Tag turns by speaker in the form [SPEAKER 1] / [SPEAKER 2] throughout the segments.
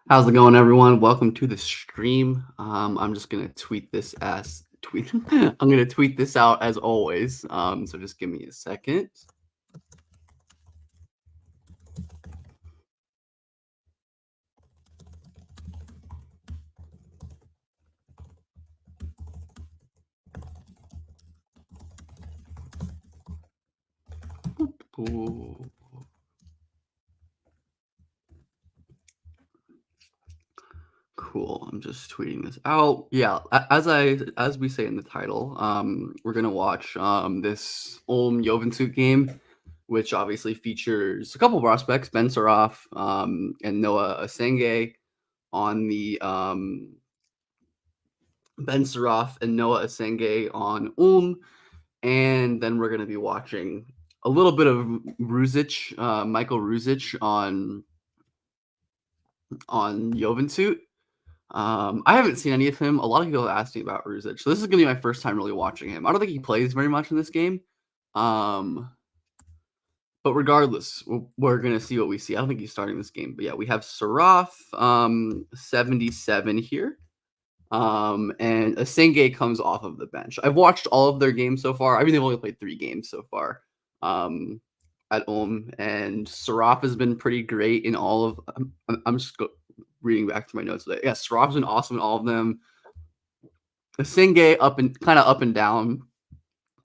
[SPEAKER 1] How's it going, everyone? Welcome to the stream. I'm just gonna tweet this as tweet. I'm gonna tweet this out as always. So just give me a second. Ooh, cool. I'm just tweeting this out. Yeah, as we say in the title, we're gonna watch this Ulm Joventut game, which obviously features a couple prospects, Ben Saraf, and Noah Essengue on the Ben Saraf and Noah Essengue on Ulm. And then we're going to be watching a little bit of Ruzic, Michael Ruzic on Joventut. I haven't seen any of him. A lot of people have asked me about Ruzic, so this is going to be my first time really watching him. I don't think he plays very much in this game, um, but regardless, we're going to see what we see. I don't think he's starting this game, but yeah, we have Saraf 77 here. And Essengue comes off of the bench. I've watched all of their games so far. I mean, they've only played 3 games so far, at Ulm, and Saraf has been pretty great in all of I'm just reading back to my notes today. Yeah, Saraf's been awesome in all of them. Essengue up and down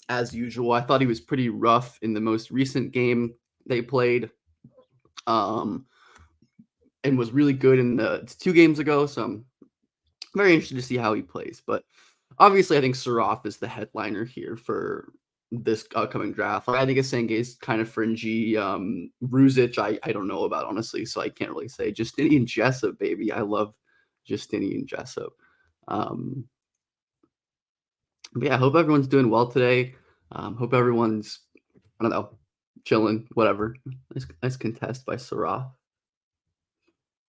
[SPEAKER 1] as usual. I thought he was pretty rough in the most recent game they played, um, and was really good in the 2 games ago, so I'm very interested to see how he plays, but obviously, I think Saraf is the headliner here for this upcoming draft. Like, I think Essengue is kind of fringy. Ruzic, I don't know about honestly, so I can't really say. Justinian Jessup, baby, I love Justinian Jessup. Um, but yeah, I hope everyone's doing well today. Hope everyone's I don't know chilling, whatever. Nice contest by Saraf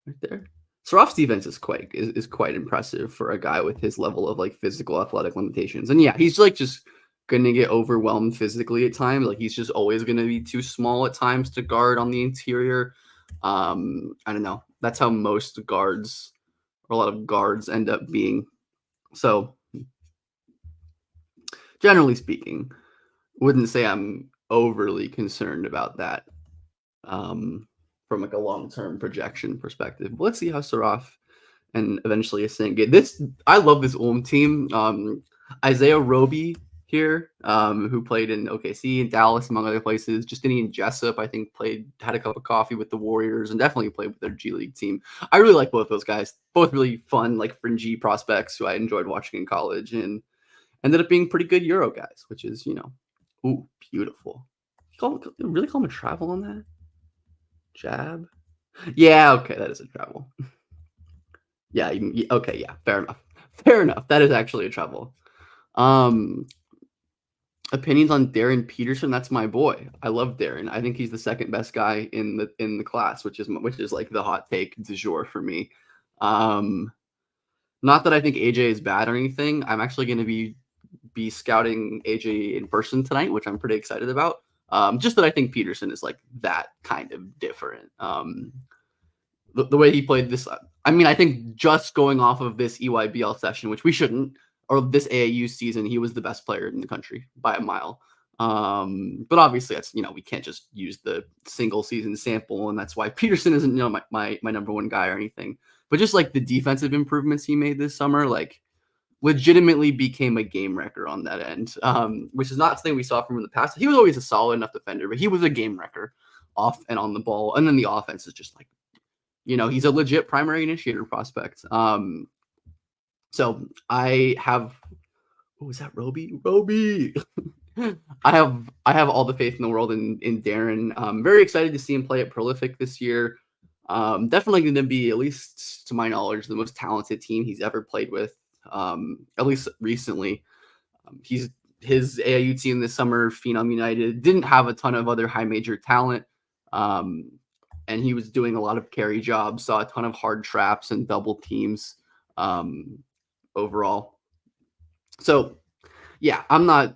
[SPEAKER 1] right there. Saraf's defense is quite impressive for a guy with his level of like physical athletic limitations. And yeah, he's like just gonna get overwhelmed physically at times. Like he's just always gonna be too small at times to guard on the interior. I don't know. That's how most guards or a lot of guards end up being. So generally speaking, wouldn't say I'm overly concerned about that. From like a long-term projection perspective. But let's see how Saraf and eventually Essengue. This I love this Ulm team. Isaiah Roby here, who played in OKC and Dallas, among other places. Justinian Jessup, I think, had a cup of coffee with the Warriors and definitely played with their G League team. I really like both those guys. Both really fun, like fringy prospects who I enjoyed watching in college and ended up being pretty good Euro guys, which is, ooh, beautiful. Really call him a travel on that? Jab? Yeah, okay, that is a travel. Yeah, okay, yeah, fair enough. Fair enough. That is actually a trouble. Um, Opinions on Darren Peterson. That's my boy. I love Darren. I think he's the second best guy in the class, which is like the hot take du jour for me. Um, Not that I think AJ is bad or anything. I'm actually going to be scouting AJ in person tonight, which I'm pretty excited about. Just that I think Peterson is like that kind of different. The way he played this. I mean, I think just going off of this EYBL session, which we shouldn't, or this AAU season, he was the best player in the country by a mile. But obviously, that's we can't just use the single season sample, and that's why Peterson isn't my number one guy or anything. But just like the defensive improvements he made this summer, like legitimately became a game wrecker on that end, which is not something we saw from him in the past. He was always a solid enough defender, but he was a game wrecker off and on the ball, and then the offense is just like he's a legit primary initiator prospect. So I have. Oh, is that Roby? Roby. I have all the faith in the world in Darren. Very excited to see him play at Prolific this year. Definitely going to be, at least to my knowledge, the most talented team he's ever played with. At least recently. He's his AIU team this summer, Phenom United, didn't have a ton of other high major talent. Um, and he was doing a lot of carry jobs, saw a ton of hard traps and double teams overall. So Yeah, I'm not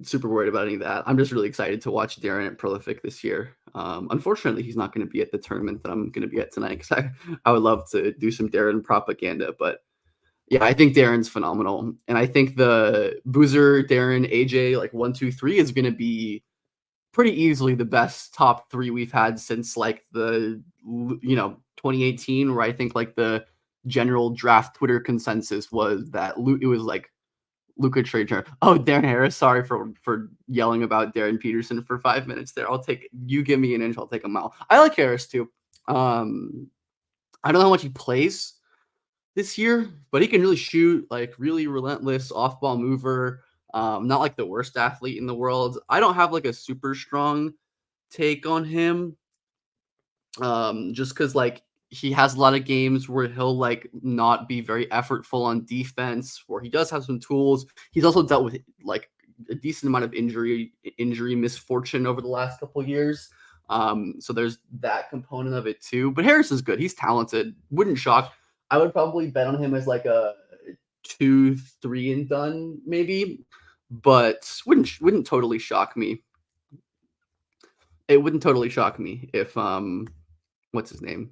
[SPEAKER 1] super worried about any of that. I'm just really excited to watch Darren at Prolific this year. Unfortunately, he's not going to be at the tournament that I'm going to be at tonight because I would love to do some Darren propaganda. But yeah, I think Darren's phenomenal. And I think the Boozer, Darren, AJ, like 1, 2, 3 is going to be pretty easily the best top three we've had since like the 2018, where I think like the general draft Twitter consensus was that it was like Luka Trader. Oh, Darren Harris. Sorry for yelling about Darren Peterson for 5 minutes there. I'll take you. Give me an inch. I'll take a mile. I like Harris too. I don't know how much he plays this year, but he can really shoot. Like really relentless off ball mover. Not like the worst athlete in the world. I don't have like a super strong take on him. Just because like he has a lot of games where he'll like not be very effortful on defense, where he does have some tools. He's also dealt with like a decent amount of injury misfortune over the last couple of years. So there's that component of it too. But Harris is good. He's talented. Wouldn't shock. I would probably bet on him as like a 2, 3 and done maybe, but wouldn't totally shock me. It wouldn't totally shock me if what's his name?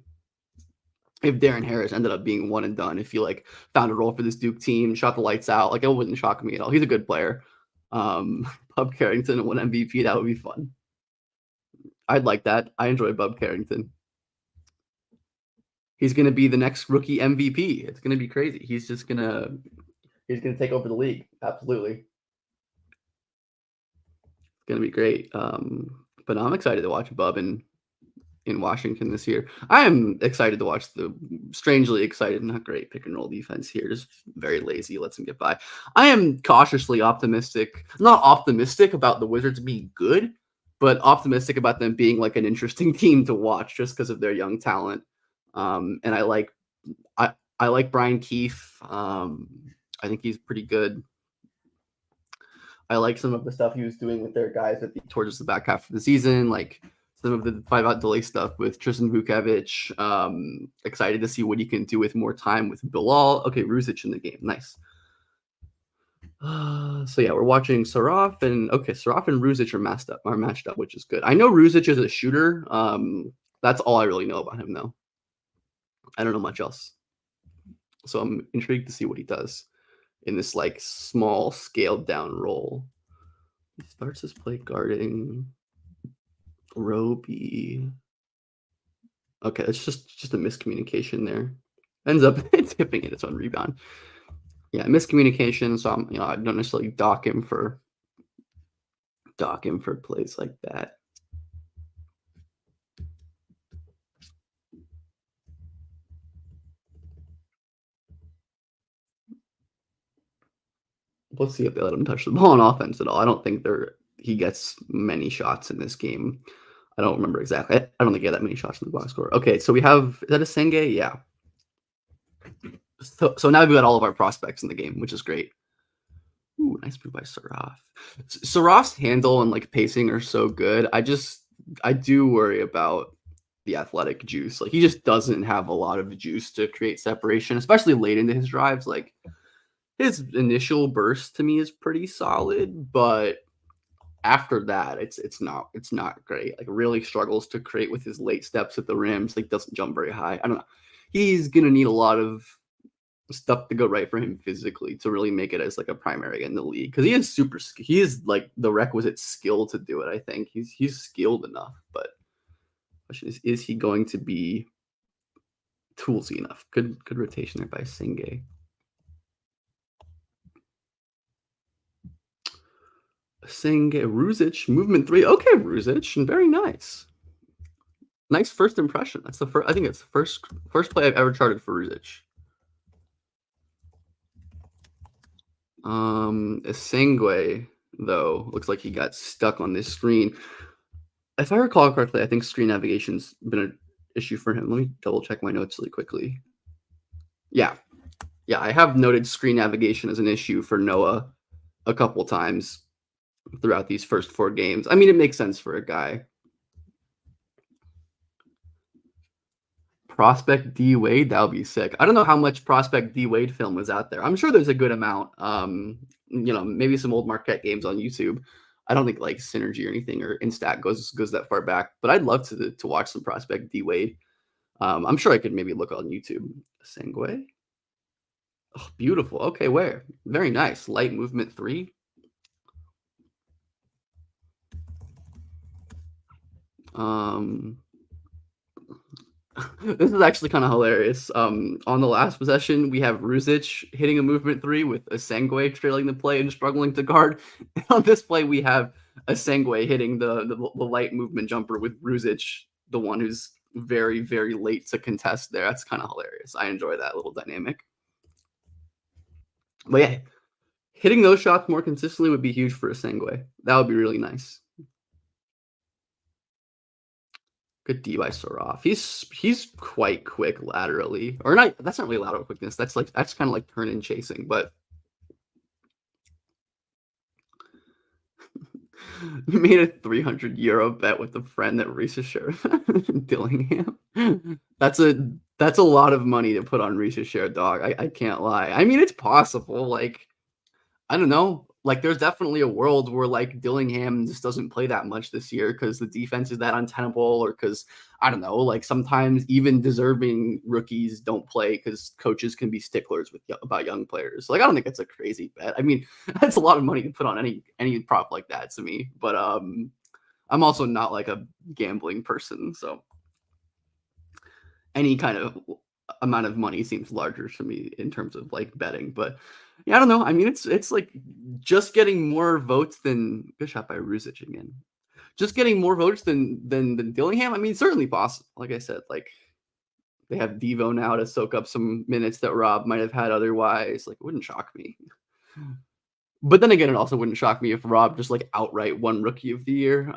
[SPEAKER 1] If Darren Harris ended up being one and done, if he like found a role for this Duke team, shot the lights out, like it wouldn't shock me at all. He's a good player. Bub Carrington and one MVP, that would be fun. I'd like that. I enjoy Bub Carrington. He's gonna be the next rookie MVP. It's gonna be crazy. He's gonna take over the league. Absolutely. It's gonna be great. But no, I'm excited to watch Bub in Washington this year. I am excited to watch the strangely excited, not great pick and roll defense here. Just very lazy, lets him get by. I am cautiously optimistic, not optimistic about the Wizards being good, but optimistic about them being like an interesting team to watch just because of their young talent. And I like Brian Keefe. I think he's pretty good. I like some of the stuff he was doing with their guys towards the back half of the season, like some of the 5-out delay stuff with Tristan Vukcevic. Excited to see what he can do with more time with Bilal. Okay, Ruzic in the game. Nice. So yeah, we're watching Saraf and Ruzic are matched up, which is good. I know Ruzic is a shooter. That's all I really know about him though. I don't know much else. So I'm intrigued to see what he does in this like small scaled down role. He starts his play guarding Roby. Okay, it's just a miscommunication there. Ends up tipping it its own rebound. Yeah, miscommunication. So I don't necessarily dock him for plays like that. Let's see if they let him touch the ball on offense at all. I don't think he gets many shots in this game. I don't remember exactly. I don't think he had that many shots in the box score. Okay, so we have, is that Essengue? Yeah. So now we've got all of our prospects in the game, which is great. Ooh, nice move by Saraf. Saraf's handle and like pacing are so good. I do worry about the athletic juice. Like he just doesn't have a lot of juice to create separation, especially late into his drives. Like his initial burst to me is pretty solid, but after that, it's not great. Like really struggles to create with his late steps at the rims. Like doesn't jump very high. I don't know. He's gonna need a lot of stuff to go right for him physically to really make it as like a primary in the league because he is like the requisite skill to do it. I think he's skilled enough, but question is he going to be toolsy enough? Good rotation there by Essengue. Ruzic, movement 3. Okay, Ruzic, very nice. Nice first impression. That's the first. I think it's the first play I've ever charted for Ruzic. Essengue, though, looks like he got stuck on this screen. If I recall correctly, I think screen navigation's been an issue for him. Let me double check my notes really quickly. Yeah, I have noted screen navigation as an issue for Noah a couple times throughout these first 4 games. I mean, it makes sense for a guy. Prospect D Wade, that would be sick. I don't know how much Prospect D Wade film was out there. I'm sure there's a good amount. Maybe some old Marquette games on YouTube. I don't think like Synergy or anything or Instat goes that far back, but I'd love to watch some Prospect D Wade. I'm sure I could maybe look on YouTube. Essengue? Oh, beautiful. Okay, where? Very nice. Light movement three. Um, this is actually kind of hilarious. On the last possession, we have Ruzic hitting a movement three with Essengue trailing the play and struggling to guard. And on this play, we have Essengue hitting the light movement jumper with Ruzic, the one who's very, very late to contest there. That's kind of hilarious. I enjoy that little dynamic. But yeah, hitting those shots more consistently would be huge for Essengue. That would be really nice. Good D by Saraf. He's quite quick laterally, or not. That's not really lateral quickness. That's kind of like turn and chasing. But you made a 300 euro bet with a friend that Reese share Dillingham. That's a lot of money to put on Reese's share, dog. I can't lie. I mean, it's possible. Like I don't know. Like, there's definitely a world where like Dillingham just doesn't play that much this year because the defense is that untenable, or because I don't know. Like sometimes even deserving rookies don't play because coaches can be sticklers about young players. Like I don't think it's a crazy bet. I mean, that's a lot of money to put on any prop like that to me. But I'm also not like a gambling person, so any kind of amount of money seems larger to me in terms of like betting. But yeah, I don't know. I mean, it's like just getting more votes than good shot by Ruzic again. Just getting more votes than Dillingham. I mean, certainly possible. Like I said, like they have Devo now to soak up some minutes that Rob might have had otherwise. Like, it wouldn't shock me. But then again, it also wouldn't shock me if Rob just like outright won Rookie of the Year.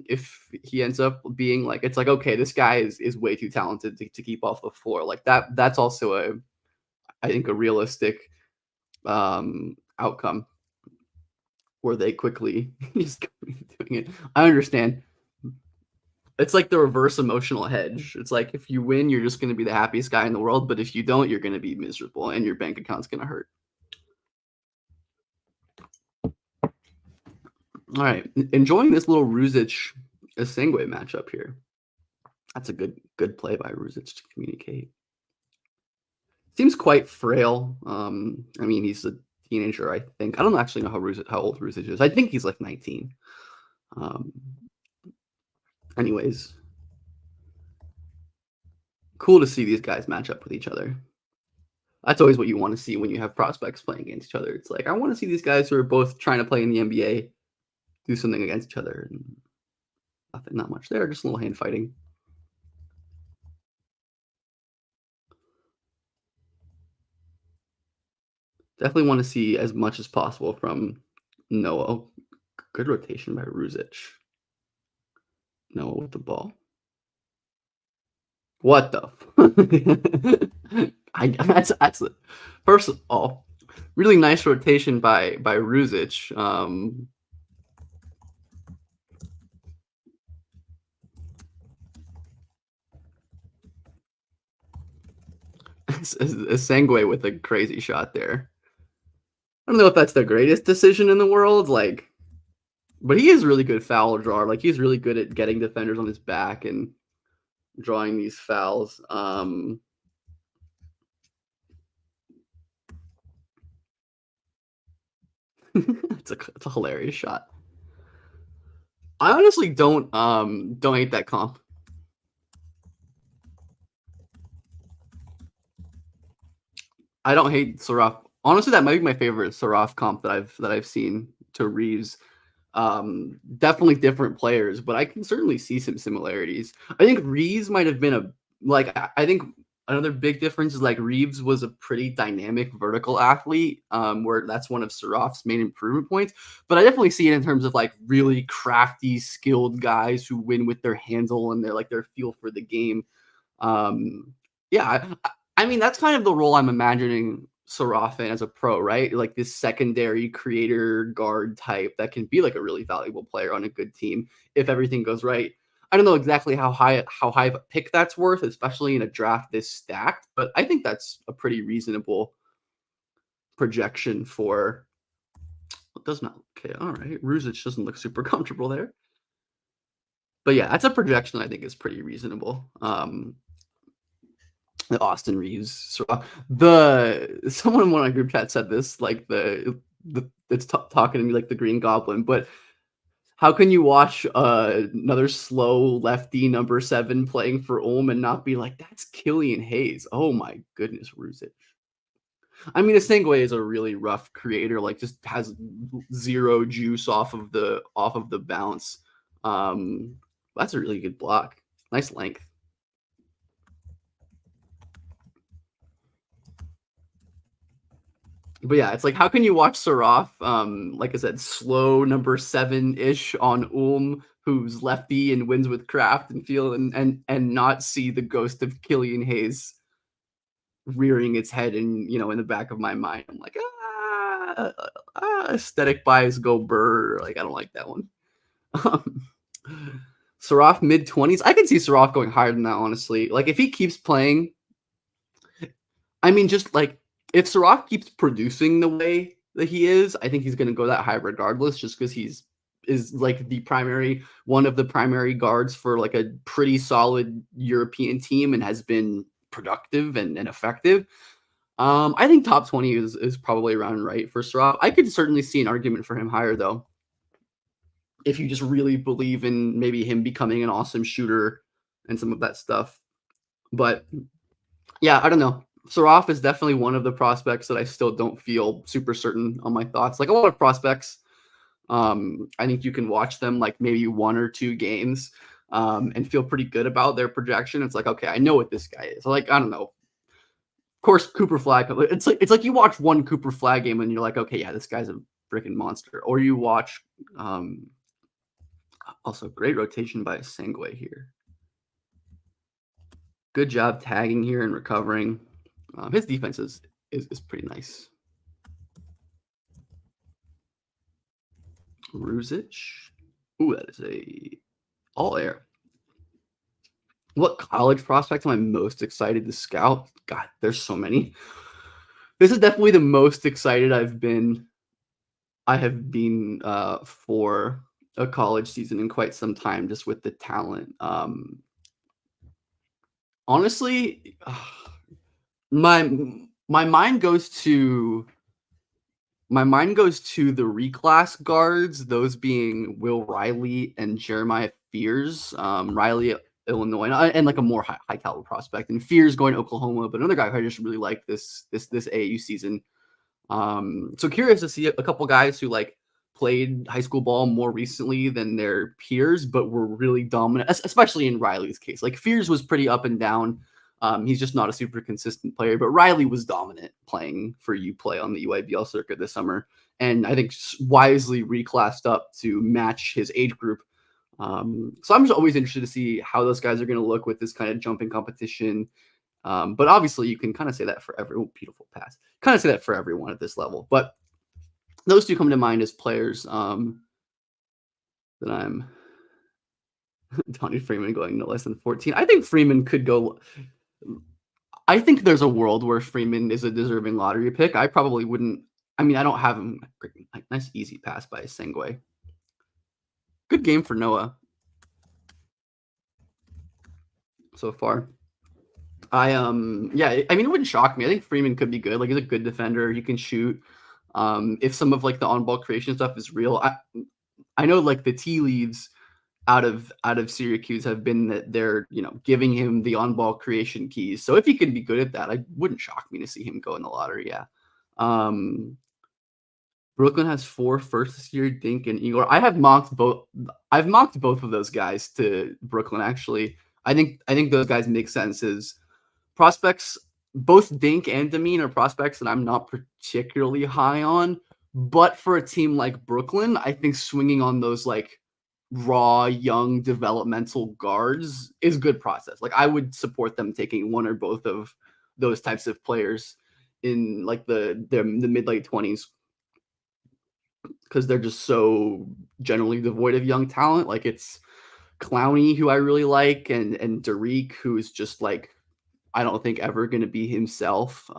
[SPEAKER 1] If he ends up being like, it's like, okay, this guy is way too talented to keep off the floor. Like that's also I think a realistic outcome where they quickly just doing it. I understand. It's like the reverse emotional hedge. It's like if you win, you're just going to be the happiest guy in the world, but if you don't, you're going to be miserable and your bank account's going to hurt. All right, enjoying this little Ruzic Essengue matchup here. That's a good play by Ruzic to communicate. Seems quite frail. I mean, he's a teenager, I think. I don't actually know how old Ruzic is. I think he's like 19. Um, anyways, cool to see these guys match up with each other. That's always what you want to see when you have prospects playing against each other. It's like I want to see these guys who are both trying to play in the NBA do something against each other. And nothing, not much there, just a little hand fighting. Definitely want to see as much as possible from Noah. Good rotation by Ruzic. Noah with the ball. What the? That's first of all, really nice rotation by Ruzic. Essengue with a crazy shot there. I don't know if that's the greatest decision in the world, like, but he is really good foul drawer. Like he's really good at getting defenders on his back and drawing these fouls. It's a hilarious shot. I honestly don't hate that comp. I don't hate Saraf. Honestly, that might be my favorite Saraf comp that I've seen to Reeves. Definitely different players, but I can certainly see some similarities. I think Reeves might have been I think another big difference is like Reeves was a pretty dynamic vertical athlete, where that's one of Saraf's main improvement points. But I definitely see it in terms of like really crafty, skilled guys who win with their handle and their feel for the game. Yeah, I mean that's kind of the role I'm imagining Saraf in as a pro, right? Like this secondary creator guard type that can be like a really valuable player on a good team if everything goes right. I don't know exactly how high of a pick that's worth, especially in a draft this stacked, but I think that's a pretty reasonable projection for it does not okay, alright. Ruzic doesn't look super comfortable there. But yeah, that's a projection I think is pretty reasonable. The Austin Reeves. So, the someone in one of my group chat said this, like the it's talking to me like the Green Goblin, but how can you watch another slow lefty number 7 playing for Ulm and not be like, that's Killian Hayes? Oh my goodness, Ruzic. I mean, Essengue is a really rough creator, like just has zero juice off of the bounce. Um, that's a really good block. Nice length. But yeah, it's like how can you watch Saraf, like I said, slow number 7-ish on Ulm, who's lefty and wins with craft and feel and not see the ghost of Killian Hayes rearing its head in the back of my mind. I'm like, aesthetic bias go burr. Like I don't like that one. Um, Saraf mid 20s. I can see Saraf going higher than that, honestly. Like if he keeps playing, I mean, just like if Saraf keeps producing the way that he is, I think he's going to go that high regardless, just because is like the primary one of the primary guards for like a pretty solid European team and has been productive and effective. I think top 20 is probably around right for Saraf. I could certainly see an argument for him higher though, if you just really believe in maybe him becoming an awesome shooter and some of that stuff. But yeah, I don't know. Saraf is definitely one of the prospects that I still don't feel super certain on my thoughts. Like a lot of prospects, I think you can watch them like maybe 1 or 2 games and feel pretty good about their projection. It's like, okay, I know what this guy is. Like, I don't know. Of course, Cooper Flag. It's like you watch one Cooper Flag game and you're like, okay, yeah, this guy's a freaking monster. Or you watch also great rotation by Essengue here. Good job tagging here and recovering. His defense is pretty nice. Ruzic. Ooh, that is a all air. What college prospect am I most excited to scout? God, there's so many. This is definitely the most excited I have been for a college season in quite some time, just with the talent. Honestly, my my mind goes to My mind goes to the reclass guards, those being Will Riley and Jeremiah Fears. Riley at Illinois, and like a more high caliber prospect, and Fears going to Oklahoma. But another guy who I just really like this AAU season. So curious to see a couple guys who like played high school ball more recently than their peers, but were really dominant, especially in Riley's case. Like Fears was pretty up and down. He's just not a super consistent player, but Riley was dominant playing for UPlay on the UIBL circuit this summer, and I think wisely reclassed up to match his age group. So I'm just always interested to see how those guys are going to look with this kind of jumping competition. But obviously, you can kind of say that for every beautiful pass. Kind of say that for everyone at this level. But those two come to mind as players that I'm Donnie Freeman going no less than 14. I think Freeman could go. I think there's a world where Freeman is a deserving lottery pick. I probably wouldn't. I mean, I don't have him. Nice easy pass by Essengue. Good game for Noah so far. Yeah, I mean it wouldn't shock me. I think Freeman could be good. Like he's a good defender. He can shoot. If some of like the on ball creation stuff is real, I know like the tea leaves out of Syracuse have been that they're giving him the on ball creation keys. So if he can be good at that, I wouldn't shock me to see him go in the lottery. Yeah. Um, Brooklyn has 4 firsts this year. Dink and Igor. I've mocked both of those guys to Brooklyn. Actually, I think those guys make sense as prospects. Both Dink and Demean are prospects that I'm not particularly high on. But for a team like Brooklyn, I think swinging on those like raw, young, developmental guards is good process. Like I would support them taking one or both of those types of players in like the mid late 20s because they're just so generally devoid of young talent. Like it's Clowney, who I really like, and Derek, who is just like I don't think ever going to be himself.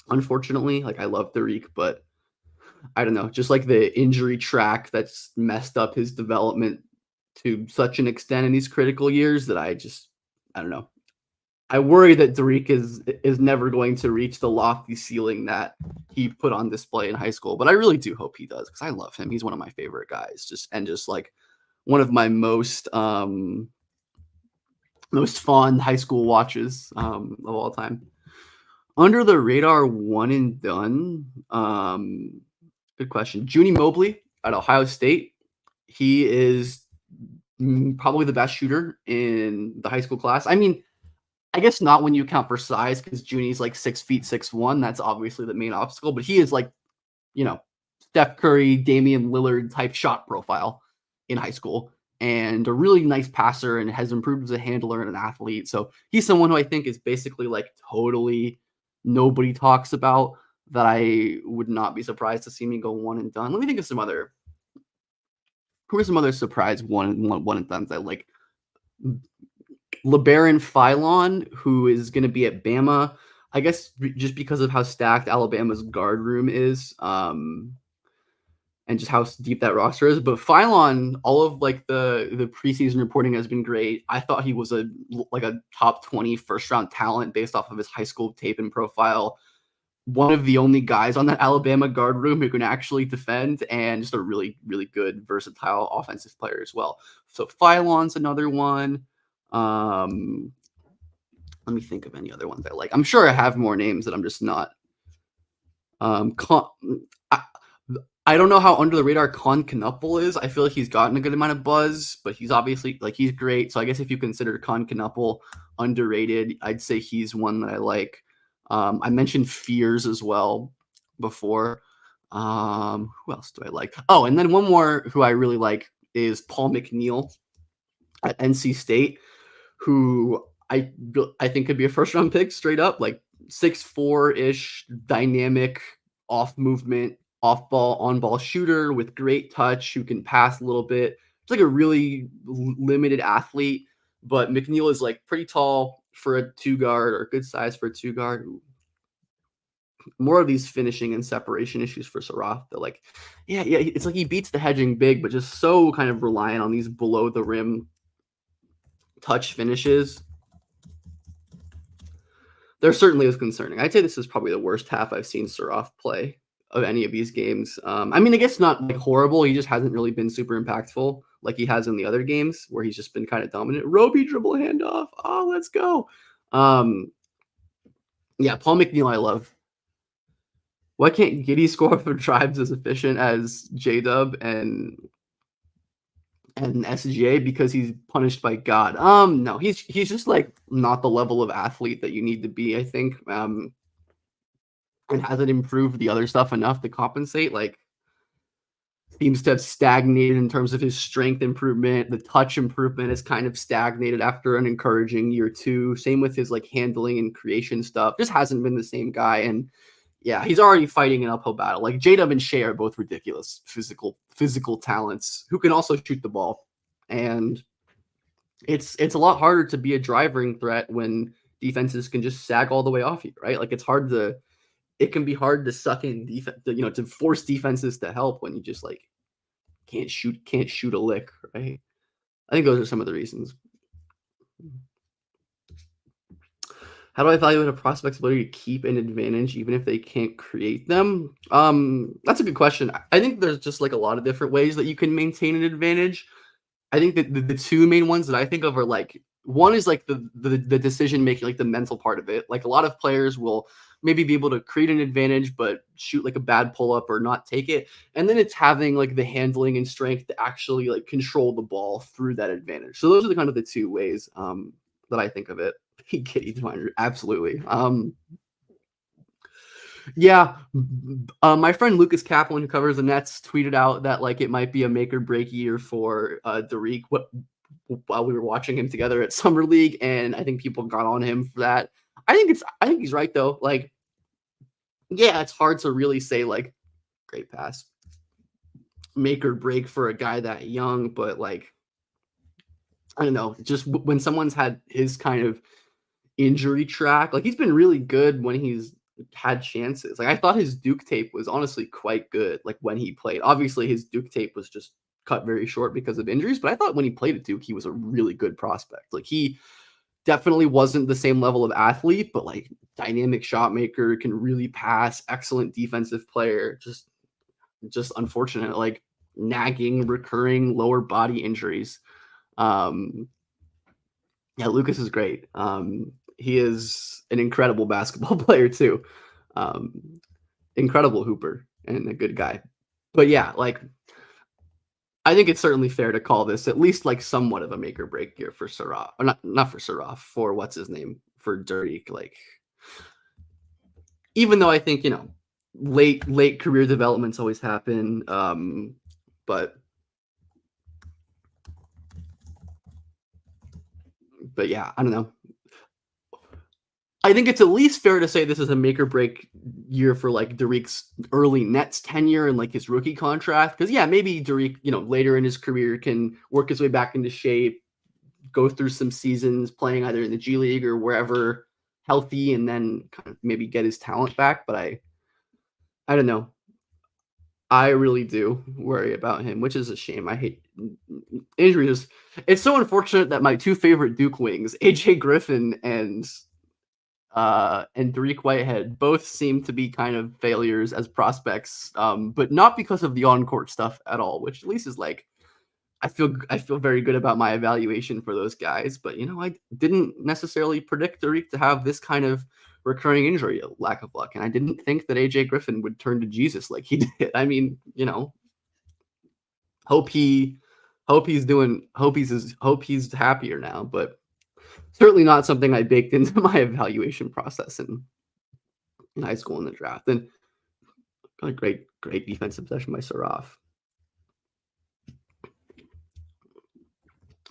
[SPEAKER 1] Unfortunately, like I love Derek, but I don't know, just like the injury track that's messed up his development to such an extent in these critical years that I don't know. I worry that Derek is never going to reach the lofty ceiling that he put on display in high school, but I really do hope he does because I love him. He's one of my favorite guys, just like one of my most fond high school watches of all time. Under the radar, one and done. Good question. Junie Mobley at Ohio State. He is probably the best shooter in the high school class. I mean, I guess not when you account for size because Junie's like 6 feet 6'1". That's obviously the main obstacle, but he is like, you know, Steph Curry, Damian Lillard type shot profile in high school and a really nice passer and has improved as a handler and an athlete. So he's someone who I think is basically like totally nobody talks about that I would not be surprised to see me go one and done. Let me think of who are some other surprise one and duns I like. LeBaron Philon, who is going to be at Bama, I guess just because of how stacked Alabama's guard room is, and just how deep that roster is. But Philon, all of like the preseason reporting has been great. I thought he was a top 20 first round talent based off of his high school tape and profile. One of the only guys on that Alabama guard room who can actually defend, and just a really, really good, versatile offensive player as well. So Philon's another one. Let me think of any other ones I like. I'm sure I have more names that I'm just not. I, I don't know how under the radar Con Knuppel is. I feel like he's gotten a good amount of buzz, but he's obviously like he's great. So I guess if you consider Con Knuppel underrated, I'd say he's one that I like. I mentioned Fears as well before. Who else do I like? Oh, and then one more who I really like is Paul McNeil at NC State, who I think could be a first round pick straight up, like 6'4" ish, dynamic, off movement, off ball, on ball shooter with great touch, who can pass a little bit. It's like a really limited athlete, but McNeil is like pretty tall for a two guard or good size for a two guard. More of these finishing and separation issues for Saraf. That like, yeah, it's like he beats the hedging big, but just so kind of reliant on these below the rim touch finishes. There certainly is concerning. I'd say this is probably the worst half I've seen Saraf play of any of these games. I mean, I guess not like horrible. He just hasn't really been super impactful like he has in the other games where he's just been kind of dominant. Roby dribble handoff. Oh, let's go. Yeah, Paul McNeil I love. Why can't Giddy score for Tribes as efficient as J-Dub and SGA? Because he's punished by God. No, he's just like not the level of athlete that you need to be, I think. And hasn't improved the other stuff enough to compensate. Like seems to have stagnated in terms of his strength improvement. The touch improvement has kind of stagnated after an encouraging year two. Same with his like handling and creation stuff. Just hasn't been the same guy. And yeah, he's already fighting an uphill battle. Like J-Dub and Shea are both ridiculous physical talents who can also shoot the ball. And it's a lot harder to be a driving threat when defenses can just sag all the way off you, right? Like it can be hard to suck in defense, to force defenses to help when you just like can't shoot a lick, right? I think those are some of the reasons. How do I evaluate a prospect's ability to keep an advantage even if they can't create them? That's a good question. I think there's just like a lot of different ways that you can maintain an advantage. I think that the two main ones that I think of are like one is like the decision making, like the mental part of it. Like a lot of players will maybe be able to create an advantage, but shoot like a bad pull up or not take it. And then it's having like the handling and strength to actually like control the ball through that advantage. So those are the kind of the two ways that I think of it. Kitty Diviner, absolutely. Yeah, my friend Lucas Kaplan, who covers the Nets, tweeted out that like it might be a make or break year for Derek while we were watching him together at Summer League, and I think people got on him for that. I think he's right though. Like, yeah, it's hard to really say like great pass, make or break for a guy that young, but like I don't know, just when someone's had his kind of injury track, like he's been really good when he's had chances. Like I thought his Duke tape was honestly quite good. Like when he played, obviously his Duke tape was just cut very short because of injuries. But I thought when he played at Duke, he was a really good prospect. Like he definitely wasn't the same level of athlete, but like dynamic shot maker, can really pass, excellent defensive player. Just unfortunate, like nagging, recurring lower body injuries. Um, yeah, Lucas is great. He is an incredible basketball player too. Um, incredible hooper and a good guy. But yeah, like I think it's certainly fair to call this at least like somewhat of a make or break year for Saraf. Or not for Saraf, for what's his name? For Dirk. Like even though I think, late career developments always happen. But yeah, I don't know. I think it's at least fair to say this is a make or break year for like Derek's early Nets tenure and like his rookie contract. Because yeah, maybe Derek, later in his career can work his way back into shape, go through some seasons playing either in the G League or wherever healthy, and then kind of maybe get his talent back. But I don't know. I really do worry about him, which is a shame. I hate injuries. It's so unfortunate that my two favorite Duke wings, AJ Griffin and Dariq Whitehead both seem to be kind of failures as prospects, but not because of the on-court stuff at all, which at least is like I feel very good about my evaluation for those guys. But I didn't necessarily predict Dariq to have this kind of recurring injury lack of luck, and I didn't think that AJ Griffin would turn to Jesus like he did. I mean, hope he hope he's happier now, but certainly not something I baked into my evaluation process in high school in the draft. And a great defensive possession by Saraf.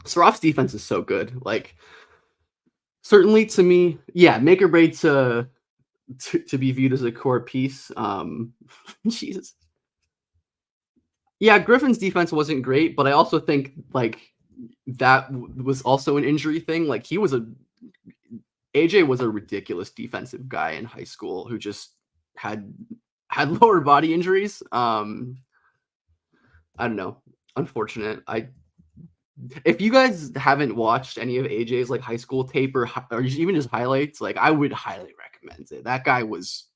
[SPEAKER 1] Saraf's defense is so good. Like certainly to me, yeah, make or break to be viewed as a core piece. Jesus. Yeah, Griffin's defense wasn't great, but I also think like that was also an injury thing. Like AJ was a ridiculous defensive guy in high school who just had lower body injuries. I don't know. Unfortunate. If you guys haven't watched any of AJ's like high school tape or even just highlights, like I would highly recommend it. That guy was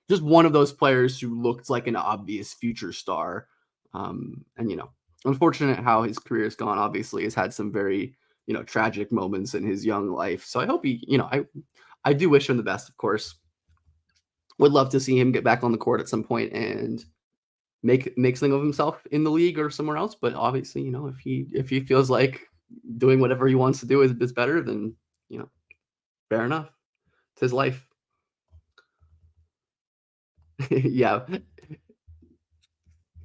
[SPEAKER 1] just one of those players who looked like an obvious future star. And unfortunate how his career has gone. Obviously, has had some very tragic moments in his young life. So I hope I do wish him the best. Of course, would love to see him get back on the court at some point and make something of himself in the league or somewhere else. But obviously, if he feels like doing whatever he wants to do is better, then fair enough. It's his life. Yeah.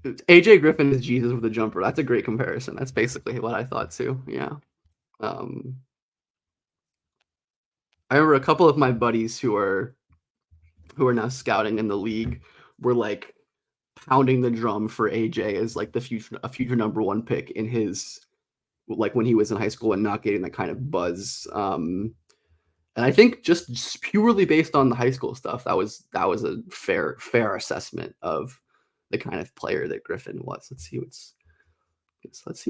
[SPEAKER 1] AJ Griffin is Jesus with a jumper. That's a great comparison. That's basically what I thought too. Yeah. Um, I remember a couple of my buddies who are now scouting in the league were like pounding the drum for AJ as like a future number one pick in his like when he was in high school and not getting that kind of buzz. And I think just purely based on the high school stuff, that was a fair assessment of the kind of player that Griffin was. Let's see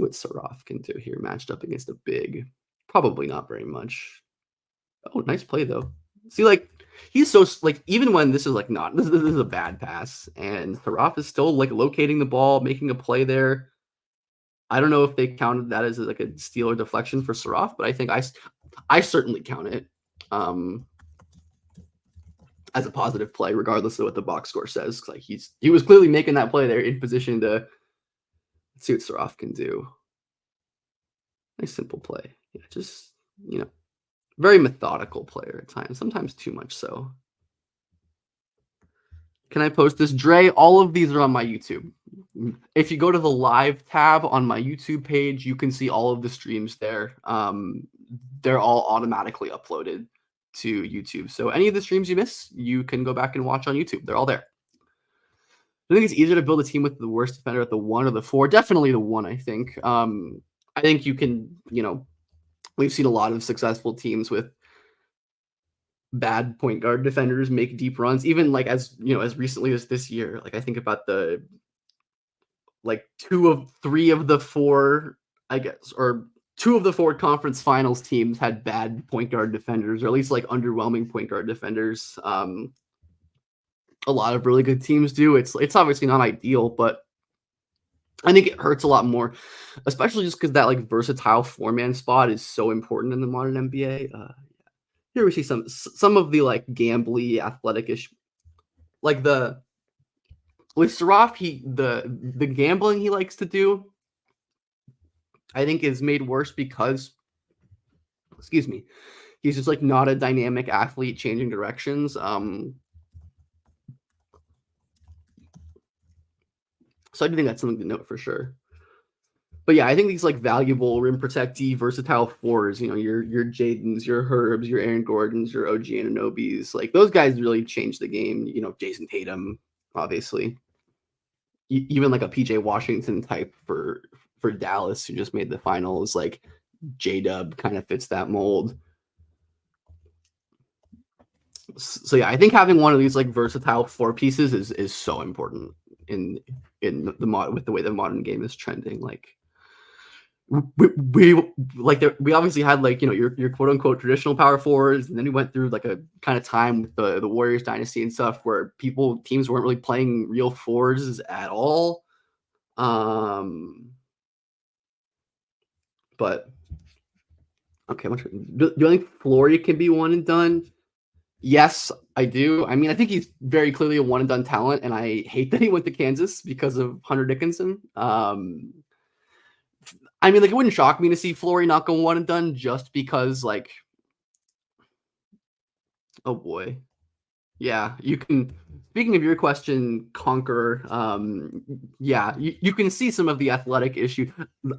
[SPEAKER 1] what Saraf can do here, matched up against a big. Probably not very much. Oh, nice play though. See, like he's so like even when this is like not this is a bad pass, and Saraf is still like locating the ball, making a play there. I don't know if they counted that as like a steal or deflection for Saraf, but I think I certainly count it um, as a positive play, regardless of what the box score says. Like he was clearly making that play there in position to see what Saraf can do. Nice simple play. Yeah, just very methodical player at times, sometimes too much so. Can I post this? Dre, all of these are on my YouTube. If you go to the live tab on my YouTube page, you can see all of the streams there. They're all automatically uploaded to YouTube. So any of the streams you miss, you can go back and watch on YouTube. They're all there. I think it's easier to build a team with the worst defender at the 1 or the 4. Definitely the 1, I think. I think you can, We've seen a lot of successful teams with bad point guard defenders make deep runs, even like as as recently as this year. Like I think about the like 2 of 3 of the 4, I guess, or 2 of the 4 conference finals teams had bad point guard defenders, or at least like underwhelming point guard defenders. A lot of really good teams do. It's obviously not ideal, but I think it hurts a lot more, especially just because that like versatile 4-man spot is so important in the modern NBA. Here we see some of the like gambly, athletic-ish, like the with Saraf, the gambling he likes to do, I think, is made worse because, excuse me, he's just like not a dynamic athlete changing directions. So I do think that's something to note for sure. But yeah, I think these like valuable rim protectee, versatile fours, your Jadens, your Herbs, your Aaron Gordons, your OG Ananobis, like those guys really changed the game. Jason Tatum, obviously, even like a PJ Washington type for Dallas, who just made the finals. Like J Dub kind of fits that mold. So yeah, I think having one of these like versatile 4 pieces is so important in the mod with the way the modern game is trending. Like we obviously had like your quote unquote traditional power forwards, and then we went through like a kind of time with the Warriors dynasty and stuff where teams weren't really playing real fours at all. But okay, do you think Flory can be one and done? Yes, I do. I mean, I think he's very clearly a one and done talent, and I hate that he went to Kansas because of Hunter Dickinson. I mean, like, it wouldn't shock me to see Flory not go one and done just because, like, oh boy. Yeah, you can. Speaking of your question, Conqueror, yeah, you can see some of the athletic issue.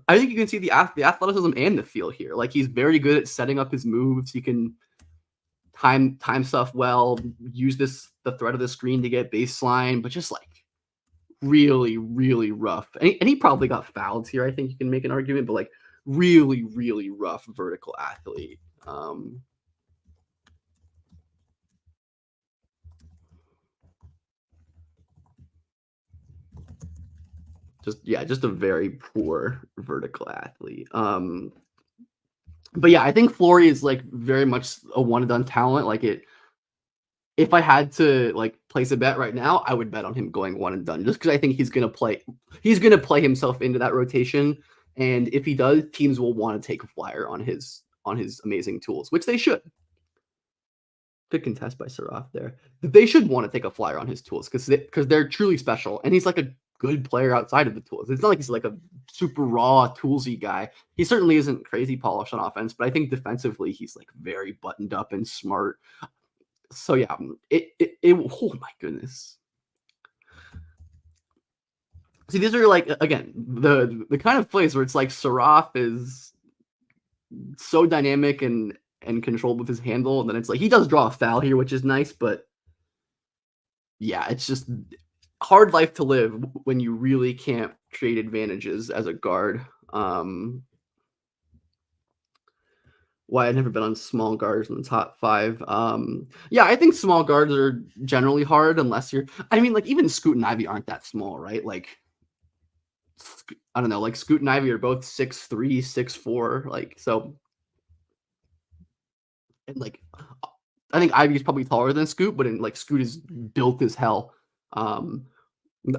[SPEAKER 1] I think you can see the athleticism and the feel here. Like, he's very good at setting up his moves. He can time stuff well, use the threat of the screen to get baseline, but just like really, really rough. And he probably got fouled here. I think you can make an argument, but like really, really rough vertical athlete. Just a very poor vertical athlete. But yeah, I think Flory is like very much a one and done talent. Like it, if I had to like place a bet right now, I would bet on him going one and done just because I think he's gonna play himself into that rotation. And if he does, teams will want to take a flyer on his amazing tools, which they should. Good contest by Saraf there. They should want to take a flyer on his tools because they're truly special. And he's like a good player outside of the tools. It's not like he's like a super raw toolsy guy. He certainly isn't crazy polished on offense, but I think defensively he's like very buttoned up and smart. So yeah, oh my goodness. See, these are like again the kind of plays where it's like Saraf is so dynamic and controlled with his handle, and then it's like he does draw a foul here, which is nice, but yeah, it's just hard life to live when you really can't create advantages as a guard. Why I've never been on small guards in the top 5. Yeah, I think small guards are generally hard unless you're. I mean, like even Scoot and Ivy aren't that small, right? Like I don't know, like Scoot and Ivy are both 6'3", 6'4", like so. And like I think Ivy's probably taller than Scoot, but like Scoot is built as hell. Um,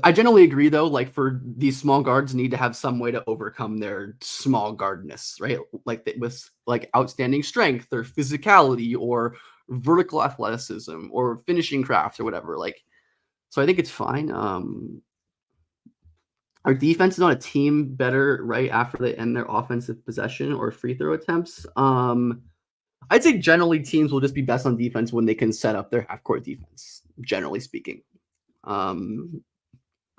[SPEAKER 1] I generally agree though. Like for these small guards, need to have some way to overcome their small guardness, right? Like with like outstanding strength or physicality or vertical athleticism or finishing craft or whatever. Like, so I think it's fine. Our defense is on a team better right after they end their offensive possession or free throw attempts. I'd say generally teams will just be best on defense when they can set up their half court defense. Generally speaking,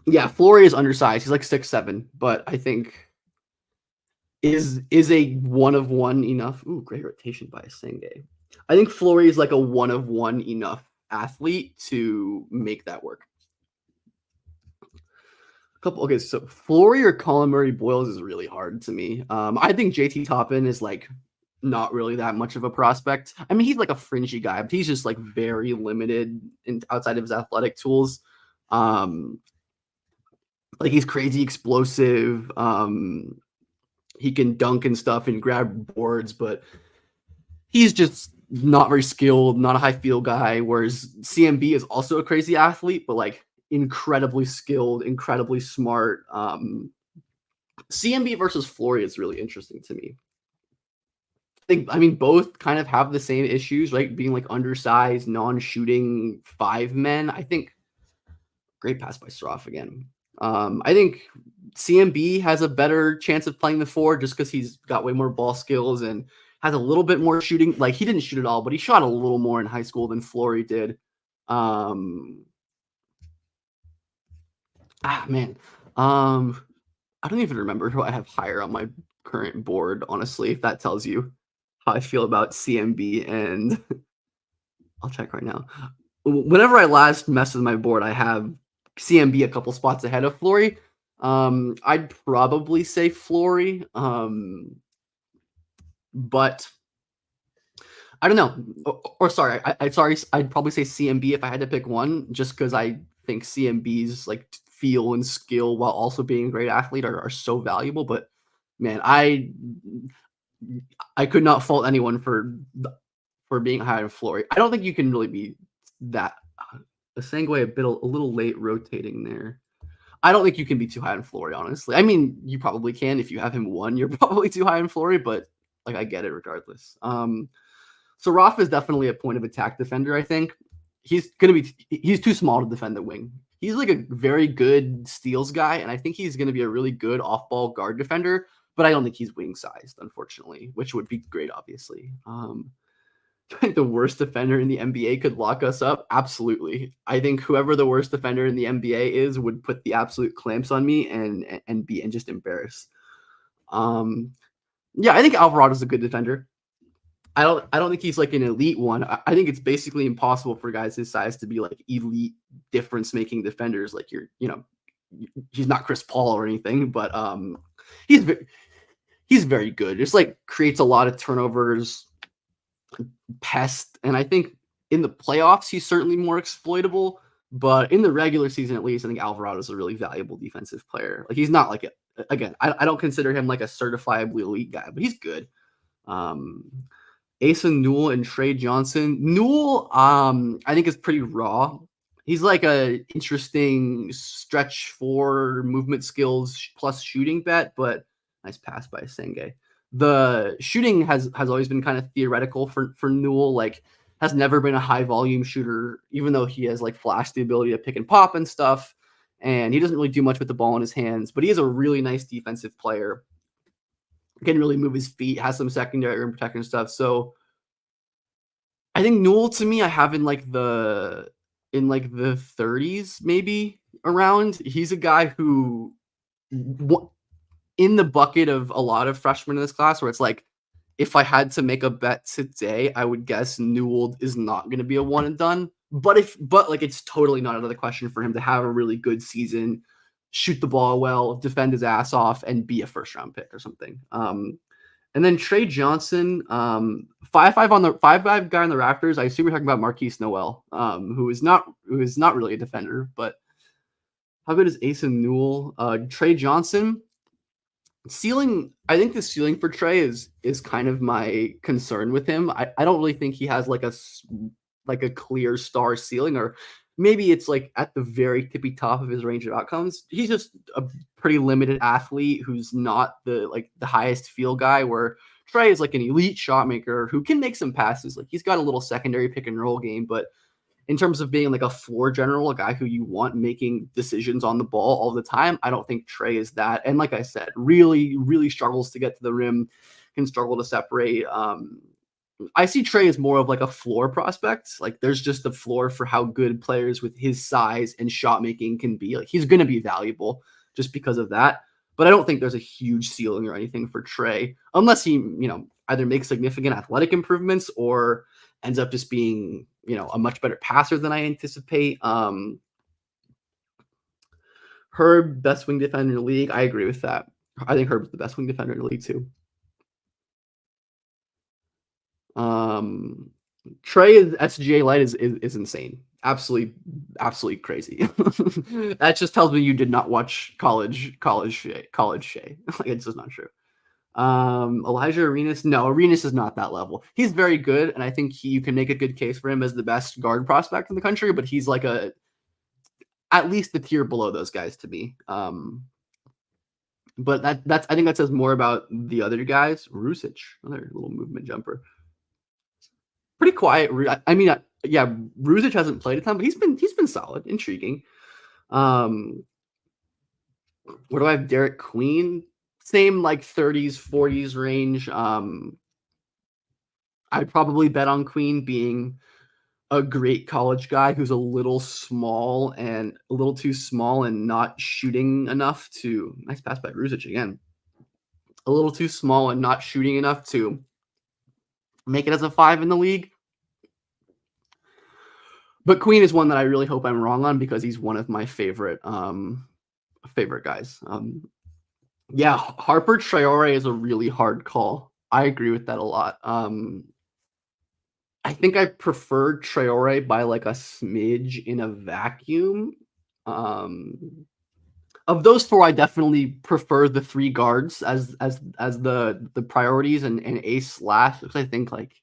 [SPEAKER 1] yeah, Flory is undersized. He's like 6'7", but I think is a one of one enough. Ooh, great rotation by Essengue. I think Flory is like a one of one enough athlete to make that work. Okay, so Flory or Colin Murray Boyles is really hard to me. I think JT Toppin is like not really that much of a prospect. I mean, he's like a fringy guy, but he's just like very limited in outside of his athletic tools. Um, like he's crazy explosive. He can dunk and stuff and grab boards, but he's just not very skilled, not a high field guy. Whereas CMB is also a crazy athlete, but like incredibly skilled, incredibly smart. CMB versus Flory is really interesting to me. I mean, both kind of have the same issues, right? Being like undersized, non-shooting five men. I think great pass by Saraf again. I think CMB has a better chance of playing the four just because he's got way more ball skills and has a little bit more shooting. Like he didn't shoot at all, but he shot a little more in high school than Flory did. Um, man, um, I don't even remember who I have higher on my current board. Honestly, if that tells you how I feel about CMB, and I'll check right now. Whenever I last messed with my board, I have CMB a couple spots ahead of Flory. I'd probably say Flory, but I don't know. Or sorry, sorry, I'd probably say CMB if I had to pick one, just because I think CMB's like feel and skill while also being a great athlete are so valuable. But man, I could not fault anyone for being high on Flory. I don't think you can really be that. Essengue a little late rotating there. I don't think you can be too high on Flory, honestly. I mean, you probably can if you have him one. You're probably too high on Flory, but like I get it regardless. So Saraf is definitely a point of attack defender. I think he's too small to defend the wing. He's like a very good steals guy, and I think he's gonna be a really good off ball guard defender. But I don't think he's wing sized, unfortunately, which would be great, obviously. Think the worst defender in the NBA could lock us up? Absolutely. I think whoever the worst defender in the NBA is would put the absolute clamps on me and just embarrass. Um, yeah, I think Alvarado's a good defender. I don't think he's like an elite one. I think it's basically impossible for guys his size to be like elite difference making defenders. Like he's not Chris Paul or anything, but he's he's very good. Just like creates a lot of turnovers, pest. And I think in the playoffs, he's certainly more exploitable. But in the regular season, at least, I think Alvarado is a really valuable defensive player. Like he's not like again, I don't consider him like a certifiably elite guy, but he's good. Um, Asa Newell and Trey Johnson. Newell, I think is pretty raw. He's like a interesting stretch for movement skills plus shooting bet, but nice pass by Essengue. The shooting has always been kind of theoretical for Newell. Like has never been a high volume shooter, even though he has like flashed the ability to pick and pop and stuff. And he doesn't really do much with the ball in his hands, but he is a really nice defensive player. Can really move his feet, has some secondary rim protection stuff. So I think Newell to me, I have in like the 30s maybe around. He's a guy who in the bucket of a lot of freshmen in this class where it's like if I had to make a bet today, I would guess Newell is not going to be a one and done. But like it's totally not out of the question for him to have a really good season, shoot the ball well, defend his ass off, and be a first round pick or something. And then Trey Johnson, 5'5" on the 5'5" guy on the Raptors. I assume we're talking about Marquise Noel, who is not really a defender, but how good is Asa Newell? Trey Johnson, ceiling. I think the ceiling for Trey is kind of my concern with him. I don't really think he has like a clear star ceiling, or maybe it's like at the very tippy top of his range of outcomes. He's just a pretty limited athlete who's not the highest feel guy, where Trey is like an elite shot maker who can make some passes. Like he's got a little secondary pick and roll game, but in terms of being like a floor general, a guy who you want making decisions on the ball all the time, I don't think Trey is that. And like I said, really, really struggles to get to the rim, can struggle to separate. I see Trey as more of like a floor prospect. Like there's just a floor for how good players with his size and shot making can be. Like he's going to be valuable just because of that. But I don't think there's a huge ceiling or anything for Trey unless he, either makes significant athletic improvements or ends up just being, a much better passer than I anticipate. Herb, best wing defender in the league. I agree with that. I think Herb's the best wing defender in the league too. Um, Trey is SGA light is insane. Absolutely crazy. That just tells me you did not watch college Shay. Like, it's just not true. Elijah Arenas, no, Arenas is not that level. He's very good, and I think you can make a good case for him as the best guard prospect in the country, but he's like a at least the tier below those guys to me. But that's I think that says more about the other guys. Ruzic, another little movement jumper, pretty quiet. I mean, yeah, Ruzic hasn't played a ton, but he's been solid, intriguing. Um, what do I have? Derek Queen, same like 30s, 40s range. I'd probably bet on Queen being a great college guy who's a little too small and not shooting enough to nice pass by Ruzic again. A little too small and not shooting enough to make it as a 5 in the league. But Queen is one that I really hope I'm wrong on because he's one of my favorite guys. Yeah, Harper Traore is a really hard call. I agree with that a lot. I think I prefer Traore by like a smidge in a vacuum. Um, of those four, I definitely prefer the three guards as the priorities and Ace Slash because I think like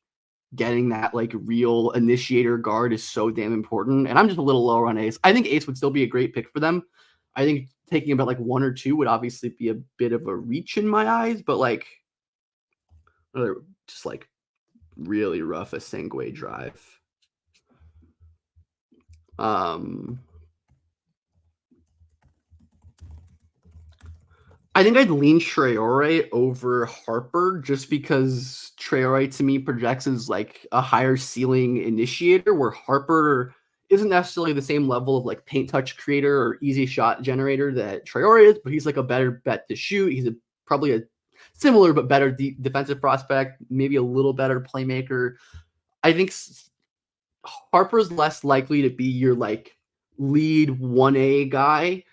[SPEAKER 1] getting that like real initiator guard is so damn important. And I'm just a little lower on Ace. I think Ace would still be a great pick for them. I think taking about like one or two would obviously be a bit of a reach in my eyes, but like just like really rough Essengue drive. Um, I think I'd lean Traore over Harper just because Traore to me projects as like a higher ceiling initiator, where Harper isn't necessarily the same level of like paint touch creator or easy shot generator that Traore is, but he's like a better bet to shoot. He's probably a similar but better defensive prospect, maybe a little better playmaker. I think Harper's less likely to be your like lead 1A guy,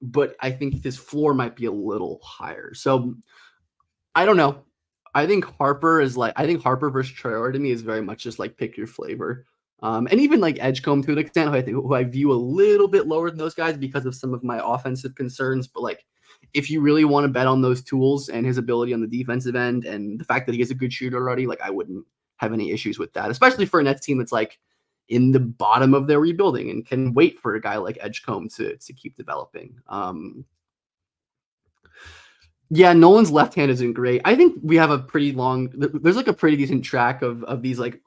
[SPEAKER 1] but I think his floor might be a little higher. So I don't know. I think Harper versus Traore to me is very much just like pick your flavor. And even like Edgecombe to an extent, who I view a little bit lower than those guys because of some of my offensive concerns. But like, if you really want to bet on those tools and his ability on the defensive end and the fact that he is a good shooter already, like I wouldn't have any issues with that, especially for a Nets team that's like in the bottom of their rebuilding and can wait for a guy like Edgecombe to keep developing. Yeah, Nolan's left hand isn't great. I think we have a pretty long. There's like a pretty decent track of these like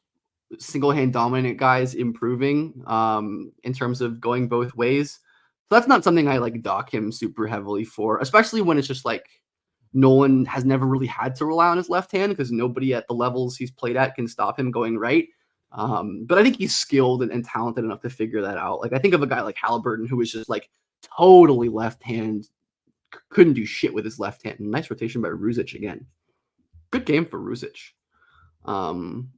[SPEAKER 1] single hand dominant guys improving in terms of going both ways. So that's not something I like dock him super heavily for, especially when it's just like Nolan has never really had to rely on his left hand because nobody at the levels he's played at can stop him going right. But I think he's skilled and talented enough to figure that out. Like I think of a guy like Halliburton who is just like totally left hand, couldn't do shit with his left hand. Nice rotation by Ruzic again. Good game for Ruzic. Um,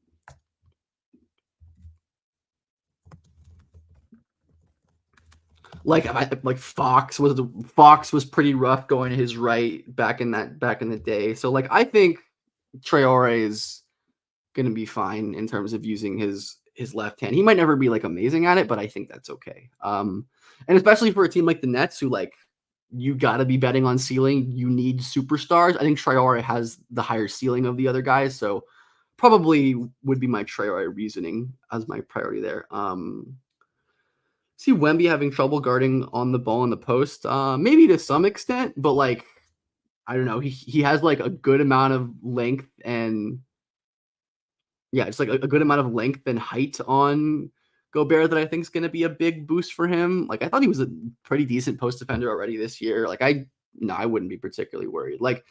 [SPEAKER 1] like Fox was pretty rough going to his right back in the day. So like I think Traore is gonna be fine in terms of using his left hand. He might never be like amazing at it, but I think that's okay. And especially for a team like the Nets who like you got to be betting on ceiling. You need superstars. I think Traore has the higher ceiling of the other guys, so probably would be my Traore reasoning as my priority there. See Wemby having trouble guarding on the ball in the post, maybe to some extent, but like I don't know, he has like a good amount of length and yeah, it's like a good amount of length and height on Gobert that I think is going to be a big boost for him. Like I thought he was a pretty decent post defender already this year. Like I wouldn't be particularly worried. Like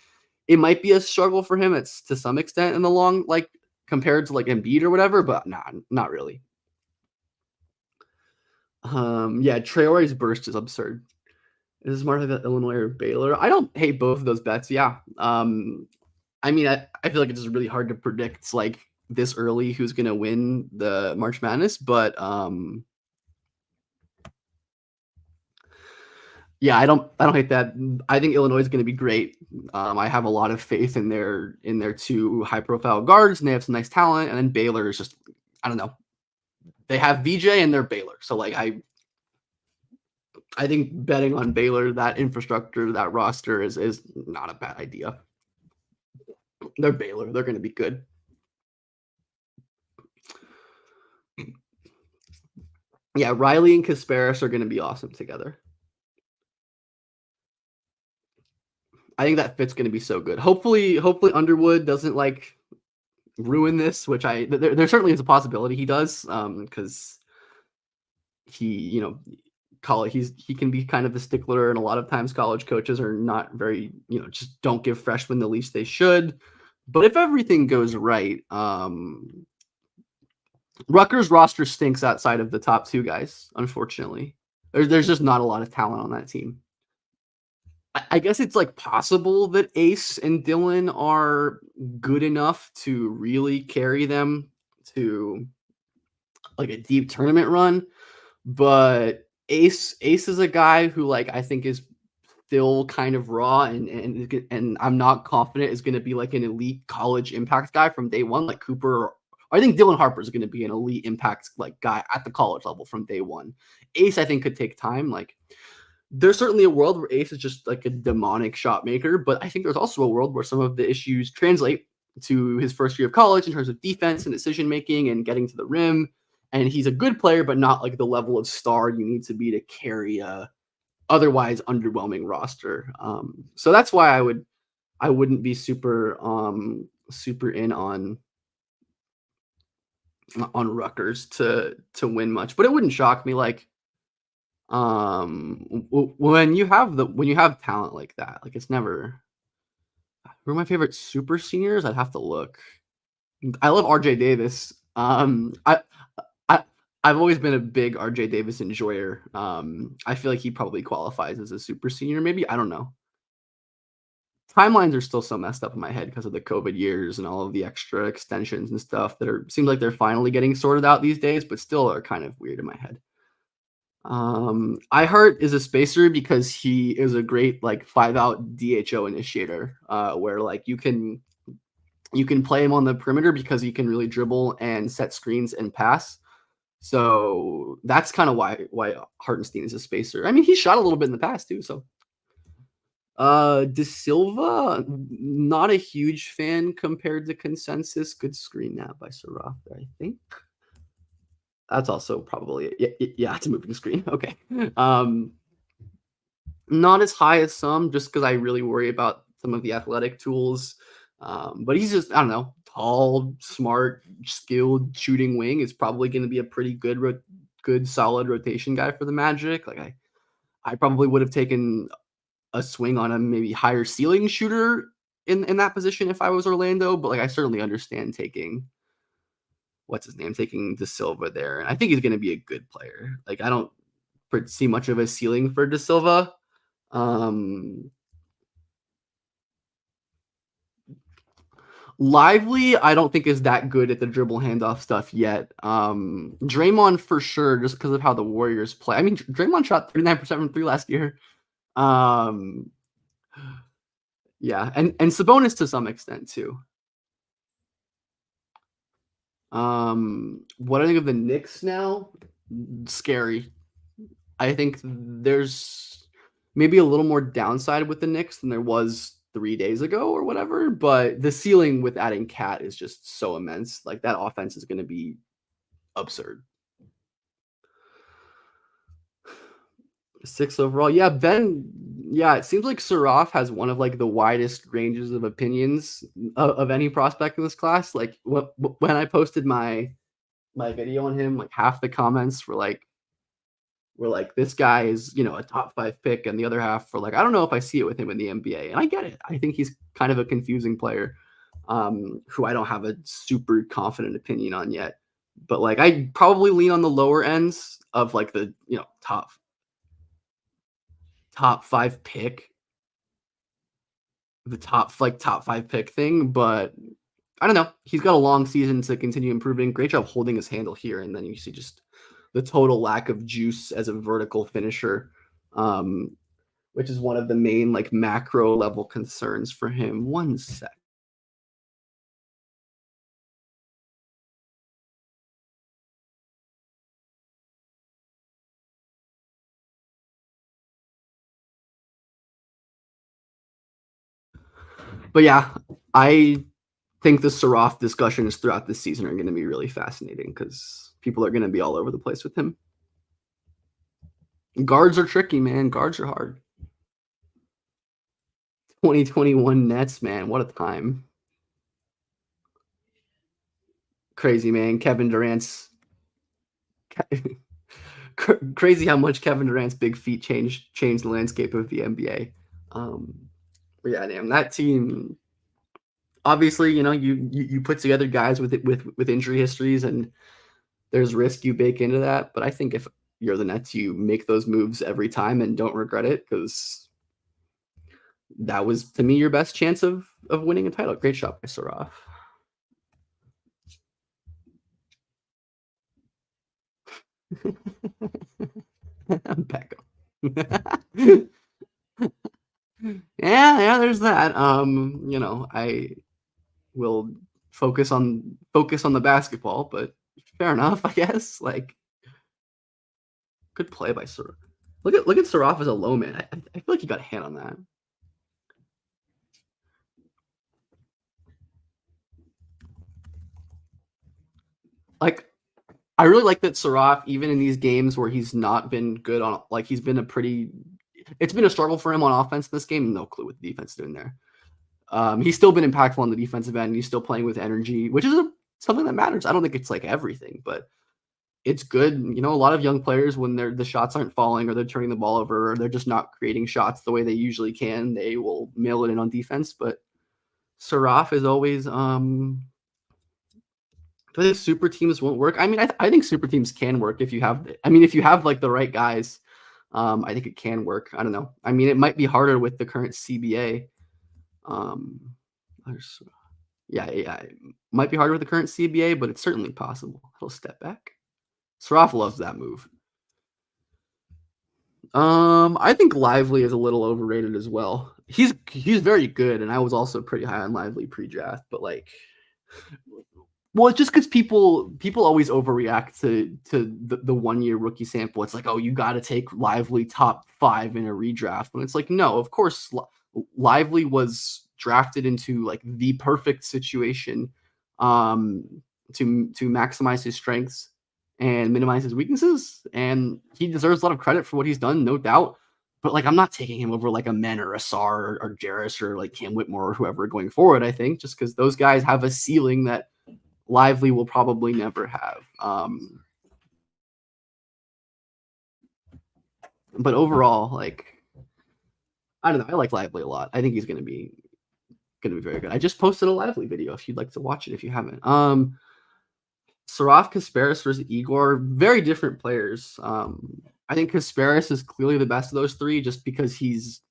[SPEAKER 1] it might be a struggle for him. It's to some extent in the long, like compared to like Embiid or whatever, but nah, not really. Yeah, Traore's burst is absurd. Is smart of Illinois or Baylor? I don't hate both of those bets. Yeah. I mean, I feel like it's just really hard to predict like this early who's gonna win the March Madness, but Yeah, I don't hate that. I think Illinois is gonna be great. I have a lot of faith in their 2 high profile guards, and they have some nice talent, and then Baylor is just I don't know. They have VJ and they're Baylor. So like I think betting on Baylor, that infrastructure, that roster is not a bad idea. They're Baylor. They're gonna be good. Yeah, Riley and Kasparis are gonna be awesome together. I think that fit's gonna be so good. Hopefully Underwood doesn't like ruin this, which there certainly is a possibility he does, because he, he can be kind of the stickler, and a lot of times college coaches are not very, just don't give freshmen the leash they should. But if everything goes right, Rutgers roster stinks outside of the top 2 guys, unfortunately. There's just not a lot of talent on that team. I guess it's, like, possible that Ace and Dylan are good enough to really carry them to, like, a deep tournament run, but Ace is a guy who, like, I think is still kind of raw and I'm not confident is gonna be, like, an elite college impact guy from day 1 like Cooper or I think Dylan Harper is gonna be an elite impact, like, guy at the college level from day 1. Ace, I think, could take time, like, there's certainly a world where Ace is just like a demonic shot maker, but I think there's also a world where some of the issues translate to his first year of college in terms of defense and decision making and getting to the rim. And he's a good player, but not like the level of star you need to be to carry a otherwise underwhelming roster. So that's why I wouldn't be super in on Rutgers to win much, but it wouldn't shock me. Like when you have talent like that, like it's never who are my favorite super seniors? I'd have to look. I love RJ Davis. I I've always been a big RJ Davis enjoyer. I feel like he probably qualifies as a super senior, maybe. I don't know. Timelines are still so messed up in my head because of the COVID years and all of the extra extensions and stuff that are seems like they're finally getting sorted out these days, but still are kind of weird in my head. iHeart is a spacer because he is a great like 5 out DHO initiator, where like you can play him on the perimeter because he can really dribble and set screens and pass. So that's kind of why Hartenstein is a spacer. I mean, he shot a little bit in the past too. So De Silva, not a huge fan compared to consensus. Good screen now by Saraf, I think. That's also probably yeah, it's a moving screen. Okay. Um, Not as high as some just because I really worry about some of the athletic tools. But he's just, I don't know, tall, smart, skilled shooting wing is probably going to be a pretty good, solid rotation guy for the Magic. Like I probably would have taken a swing on a maybe higher ceiling shooter in that position if I was Orlando. But like I certainly understand taking what's his name, taking De Silva there, and I think he's going to be a good player. Like I don't see much of a ceiling for De Silva. Um, Lively, I don't think is that good at the dribble handoff stuff yet. Draymond for sure, just because of how the Warriors play. I mean, Draymond shot 39% from 3 last year. Um, yeah, and Sabonis to some extent too. What I think of the Knicks now? Scary. I think there's maybe a little more downside with the Knicks than there was 3 days ago or whatever, but the ceiling with adding Cat is just so immense. Like that offense is going to be absurd. 6 overall. Yeah, Ben. Yeah, it seems like Saraf has one of like the widest ranges of opinions of any prospect in this class. Like when I posted my video on him, like half the comments were like this guy is a top 5 pick, and the other half were like I don't know if I see it with him in the NBA, and I get it. I think he's kind of a confusing player, who I don't have a super confident opinion on yet. But like I probably lean on the lower ends of like the top 5 pick, the top 5 pick thing, but I don't know. He's got a long season to continue improving. Great job holding his handle here, and then you see just the total lack of juice as a vertical finisher. Um, which is one of the main like macro level concerns for him. One sec. But yeah, I think the Saraf discussions throughout this season are going to be really fascinating because people are going to be all over the place with him. Guards are tricky, man. Guards are hard. 2021 Nets, man. What a time. Crazy, man. Kevin Durant's crazy how much Kevin Durant's big feet changed the landscape of the NBA. Um, but yeah, damn, that team. Obviously, you put together guys with injury histories, and there's risk you bake into that. But I think if you're the Nets, you make those moves every time and don't regret it because that was to me your best chance of winning a title. Great shot by Saraf. Beckham. Yeah, there's that. I will focus on the basketball, but fair enough, I guess. Like, good play by Saraf. Look at Saraf as a low man. I feel like he got a hand on that. Like, I really like that Saraf, even in these games where he's not been good on, like he's been a pretty. It's been a struggle for him on offense this game. No clue what the defense is doing there. He's still been impactful on the defensive end. He's still playing with energy, which is something that matters. I don't think it's like everything, but it's good. A lot of young players when the shots aren't falling or they're turning the ball over or they're just not creating shots the way they usually can, they will mail it in on defense. But Saraf is always I think super teams won't work. I mean, I think super teams can work if you have. I mean, if you have like the right guys, I think it can work. I don't know. I mean, it might be harder with the current CBA. Um, yeah, it might be harder with the current CBA, but it's certainly possible. He'll step back. Saraf loves that move. I think Lively is a little overrated as well. He's very good, and I was also pretty high on Lively pre-draft, but like well, it's just because people always overreact to the 1 year rookie sample. It's like, oh, you got to take Lively top 5 in a redraft. When it's like, no, of course, Lively was drafted into like the perfect situation um, to maximize his strengths and minimize his weaknesses, and he deserves a lot of credit for what he's done, no doubt. But like, I'm not taking him over like a Men or a Sar or Jarris or like Cam Whitmore or whoever going forward. I think just because those guys have a ceiling that Lively will probably never have. But overall, like I don't know, I like Lively a lot. I think he's gonna be very good. I just posted a Lively video if you'd like to watch it if you haven't. Saraf Kasparis versus Igor, very different players. I think Kasparis is clearly the best of those three just because he's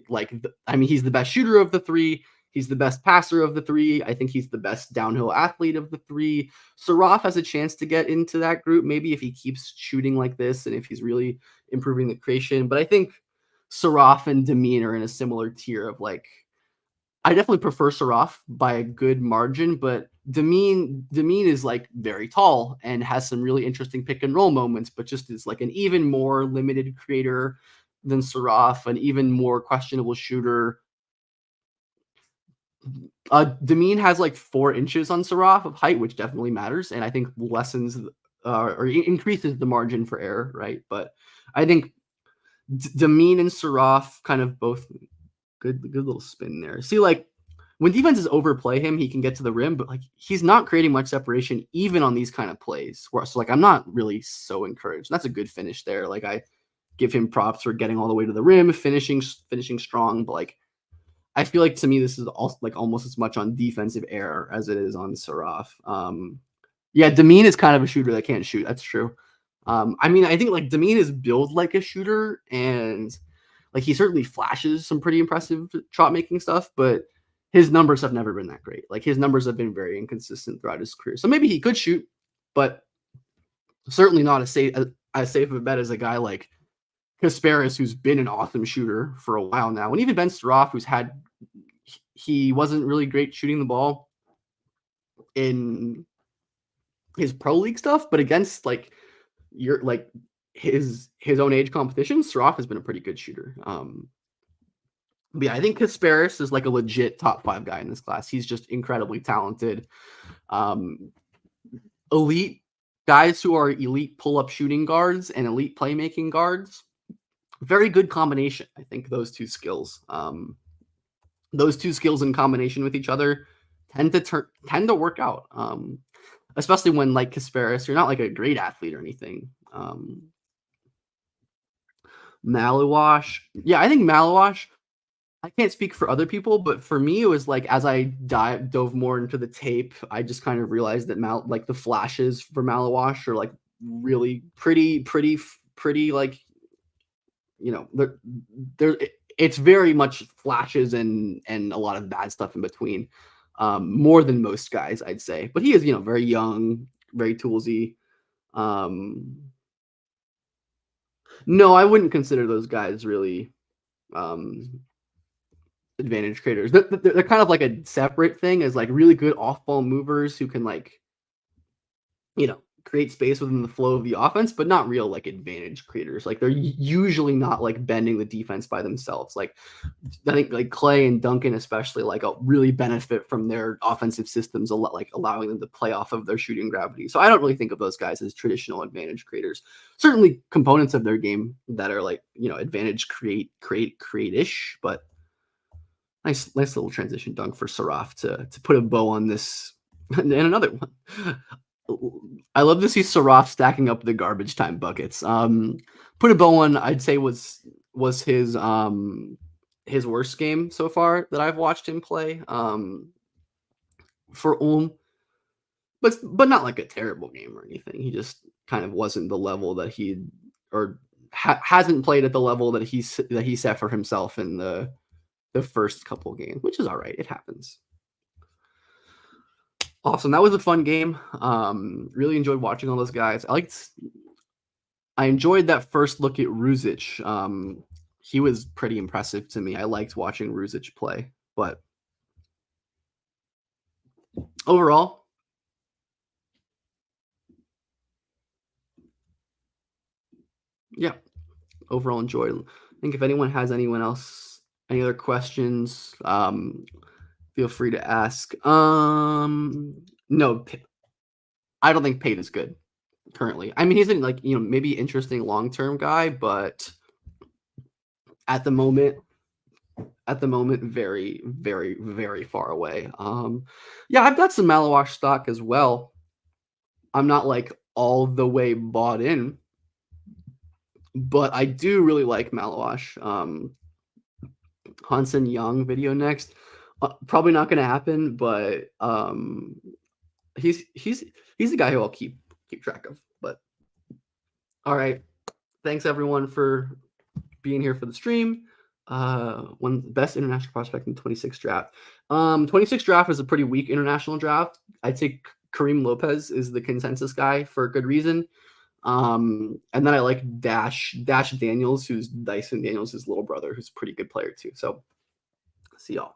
[SPEAKER 1] like I mean he's the best shooter of the three. He's the best passer of the three. I think he's the best downhill athlete of the three. Saraf has a chance to get into that group, maybe if he keeps shooting like this and if he's really improving the creation. But I think Saraf and Demean are in a similar tier of like, I definitely prefer Saraf by a good margin, but Demean is like very tall and has some really interesting pick and roll moments, but just is like an even more limited creator than Saraf, an even more questionable shooter. Demean has like 4 inches on Saraf of height, which definitely matters, and I think lessens or increases the margin for error, right? But I think Demean and Saraf kind of both good little spin there. See, like when defenses overplay him, he can get to the rim, but like he's not creating much separation even on these kind of plays. So like I'm not really so encouraged. That's a good finish there. Like I give him props for getting all the way to the rim, finishing strong, but like I feel like to me this is also like almost as much on defensive error as it is on Saraf. Yeah, Demean is kind of a shooter that can't shoot. That's true. I mean, I think like Demean is built like a shooter, and like he certainly flashes some pretty impressive shot making stuff, but his numbers have never been that great. Like his numbers have been very inconsistent throughout his career. So maybe he could shoot, but certainly not as safe of a bet as a guy like Kasparis, who's been an awesome shooter for a while now, and even Ben Saraf, he wasn't really great shooting the ball in his pro league stuff, but against his own age competition, Saraf has been a pretty good shooter. But yeah, I think Kasparis is like a legit top 5 guy in this class. He's just incredibly talented. Elite guys who are elite pull-up shooting guards and elite playmaking guards. Very good combination. I think those two skills in combination with each other tend to work out. Especially when, like Kasparis, you're not like a great athlete or anything. Malawash, yeah, I think Malawash. I can't speak for other people, but for me, it was like as I dove more into the tape, I just kind of realized that the flashes for Malawash are like really pretty. Like, you know, there it's very much flashes and a lot of bad stuff in between, more than most guys, I'd say. But he is, very young, very toolsy. No, I wouldn't consider those guys really advantage creators. They're kind of like a separate thing as like really good off-ball movers who can create space within the flow of the offense, but not real like advantage creators. Like they're usually not like bending the defense by themselves. Like I think like Clay and Duncan especially really benefit from their offensive systems a lot, like allowing them to play off of their shooting gravity. So I don't really think of those guys as traditional advantage creators. Certainly components of their game that are like, advantage create-ish, but nice little transition dunk for Saraf to put a bow on this. And another one. I love to see Saraf stacking up the garbage time buckets. Put a bow on, I'd say was his worst game so far that I've watched him play. For Ulm, but not like a terrible game or anything. He just kind of wasn't the level that hasn't played at the level that he set for himself in the first couple games, which is all right. It happens. Awesome. That was a fun game. Really enjoyed watching all those guys. I enjoyed that first look at Ruzic. He was pretty impressive to me. I liked watching Ruzic play, but overall, yeah, overall enjoyed. I think if anyone has any other questions, feel free to ask. No, I don't think Pate is good currently. I mean, he's in maybe interesting long-term guy, but at the moment, very, very, very far away. Yeah, I've got some Malawash stock as well. I'm not like all the way bought in, but I do really like Malawash. Hansen Young video next. Probably not going to happen, but he's the guy who I'll keep track of. But all right, thanks everyone for being here for the stream. One best international prospect in 26 draft. 26 draft is a pretty weak international draft. I'd say Kareem Lopez is the consensus guy for a good reason. And then I like Dash Daniels, who's Dyson Daniels' little brother, who's a pretty good player too. So see y'all.